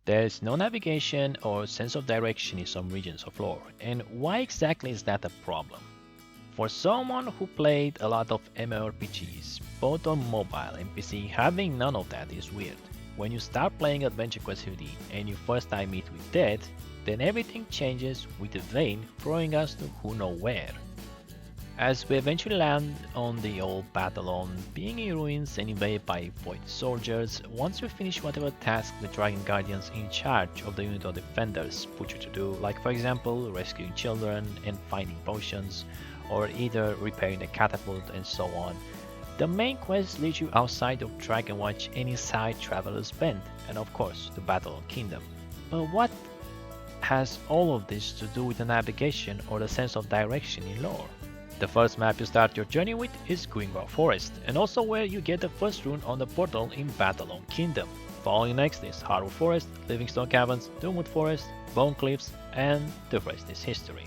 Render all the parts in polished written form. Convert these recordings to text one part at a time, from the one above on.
There's no navigation or sense of direction in some regions of lore, and why exactly is that a problem? For someone who played a lot of MMORPGs, both on mobile and PC, having none of that is weird. When you start playing Adventure Quest 50 and you first time meet with death, then everything changes with the Vane throwing us to who know where. As we eventually land on the old Battleon, being in ruins and invaded by void soldiers, once you finish whatever task the Dragon Guardians in charge of the unit of defenders put you to do, like for example rescuing children and finding potions, or either repairing the catapult and so on, the main quest leads you outside of Dragonwatch and inside Traveler's Bend, and of course the Battleon Kingdom. But what has all of this to do with the navigation or the sense of direction in lore? The first map you start your journey with is Greenwell Forest, and also where you get the first rune on the portal in Battleon Kingdom. Following next is Hardwood Forest, Livingstone Caverns, Doomwood Forest, Bone Cliffs, and the rest is history.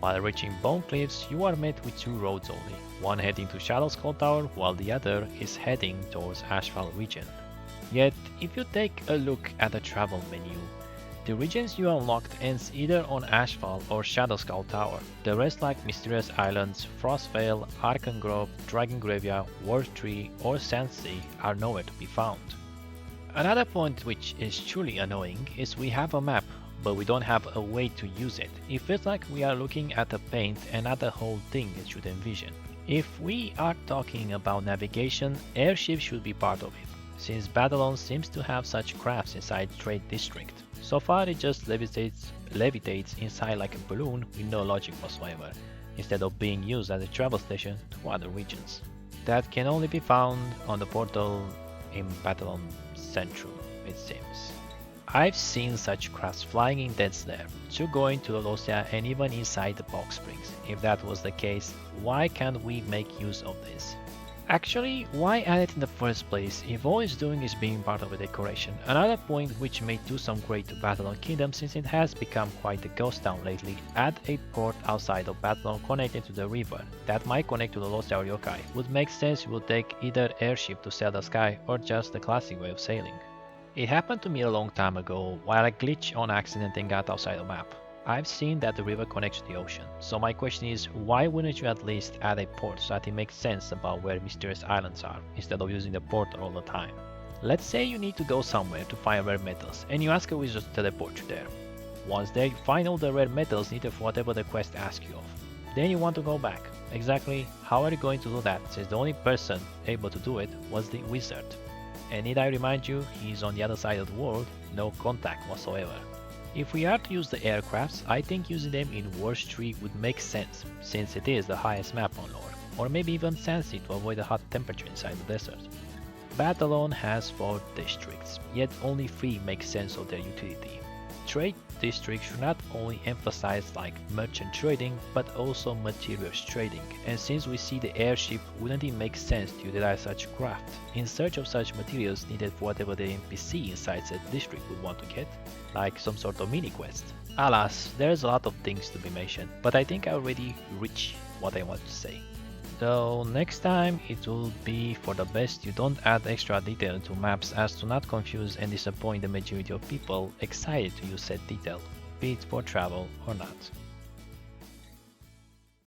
While reaching Bone Cliffs, you are met with two roads only, one heading to Shadow Skull Tower while the other is heading towards Ashfall region. Yet, if you take a look at the travel menu, the regions you unlocked ends either on Ashfall or Shadow Skull Tower. The rest like Mysterious Islands, Frostvale, Arkan Grove, Dragon Graveyard, War Tree or Sandsea are nowhere to be found. Another point which is truly annoying is we have a map, but we don't have a way to use it. It feels like we are looking at a paint and not the whole thing it should envision. If we are talking about navigation, airships should be part of it, since Battleon seems to have such crafts inside Trade District. So far it just levitates inside like a balloon with no logic whatsoever, instead of being used as a travel station to other regions. That can only be found on the portal in Battleon Central, it seems. I've seen such crafts flying in dead there, to going to Lolosia and even inside the box springs. If that was the case, why can't we make use of this? Actually, why add it in the first place if all it's doing is being part of a decoration? Another point which may do some great to Battleon Kingdom, since it has become quite a ghost town lately, add a port outside of Battleon connected to the river that might connect to the Lolosia or Yokai. Would make sense you would take either airship to sail the sky or just the classic way of sailing. It happened to me a long time ago while I glitched on accident and got outside the map. I've seen that the river connects to the ocean, so my question is, why wouldn't you at least add a port so that it makes sense about where mysterious islands are, instead of using the portal all the time? Let's say you need to go somewhere to find rare metals, and you ask a wizard to teleport you there. Once there, you find all the rare metals needed for whatever the quest asks you of. Then you want to go back. Exactly how are you going to do that, since the only person able to do it was the wizard? And need I remind you, he's on the other side of the world, no contact whatsoever. If we are to use the aircrafts, I think using them in War Tree would make sense, since it is the highest map on lore, or maybe even Sandsea to avoid the hot temperature inside the desert. Battleon has 4 districts, yet only 3 make sense of their utility. Trade districts should not only emphasize like merchant trading, but also materials trading, and since we see the airship, wouldn't it make sense to utilize such craft in search of such materials needed for whatever the NPC inside said district would want to get, like some sort of mini quest. Alas, there's a lot of things to be mentioned, but I think I already reached what I want to say. So next time it will be for the best you don't add extra detail to maps as to not confuse and disappoint the majority of people excited to use said detail, be it for travel or not.